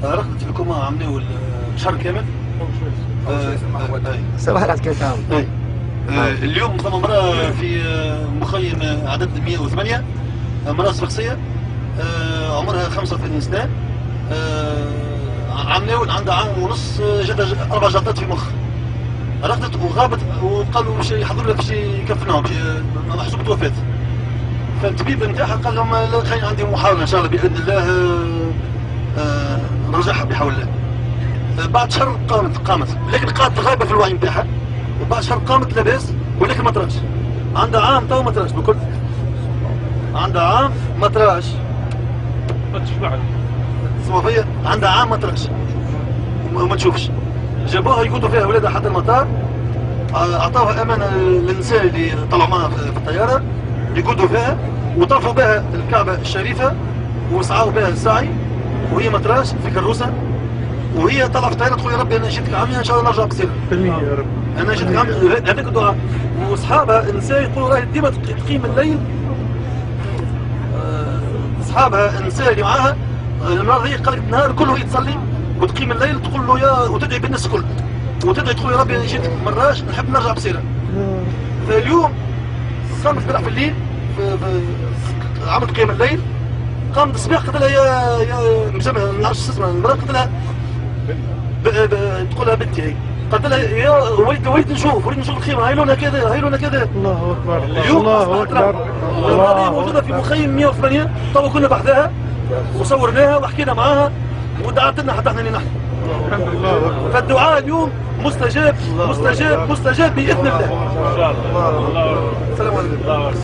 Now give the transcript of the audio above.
رقدت في الكوما عملوا الشهر كامل. صباح العسكري تاعهم. اليوم ثم مرة في مخيم عدد 108، امرأة شخصية عمرها 35 سنة، عملوا عندها عام ونص، جات 4 جلطات في مخ. رقدت وغابت وقالوا باش يحضروا لها باش يكفنوها محسوبة وفاة. فالطبيب نتاعها قال لهم لا خير، عندي محاولة ان شاء الله باذن الله نرجعها بحول الله. بعد شهر قامت لكن قعدت غايبة في الوعي نتاعها، وبعد شهر قامت لاباس ولكن ما طراش. عندها عام تو ما طراش بكل، عندها عام ما طراش. ما تشبعش تسمع فيا، عندها عام ما طراش وما تشوفش. جابوها يقودوا فيها ولادها حتى المطار، اعطوها امانه للنساء اللي طلعوا معها في الطياره يقودوا فيها، وطافوا بها الكعبه الشريفه وسعوا بها السعي وهي ما طراش في كروسه. وهي طلع في الطياره تقول يا ربي انا جيتك عامي ان شاء الله نرجع بسير. يا رب انا جيتك عامي، هذاك الدعاء. واصحابها النساء يقولوا راهي ديما تقيم الليل. اصحابها النساء اللي معاها المرض هي قالت النهار كله هي تصلي وتقيم الليل تقول له يا، وتدعي بالناس الكل، وتدعي تقول يا ربي انا جيتك مراش نحب نرجع بسيره. فاليوم قامت امبارح في الليل عملت قيام الليل، قامت الصباح قلت لها يا مسامح ما نعرفش اسمها المراه، قلت لها تقول لها بنتي هي، قلت لها يا وليد نشوف الخيمه، هاي لونها كذا هاي لونها كذا. الله اكبر الله اكبر. المراه موجوده في مخيم 108، تو كنا بحذاها وصورناها وحكينا معاها ودعت لنا حتى احنا اللي نحن. الحمد لله. فالدعاء اليوم مستجاب مستجاب مستجاب باذن الله. ان شاء الله. السلام عليكم.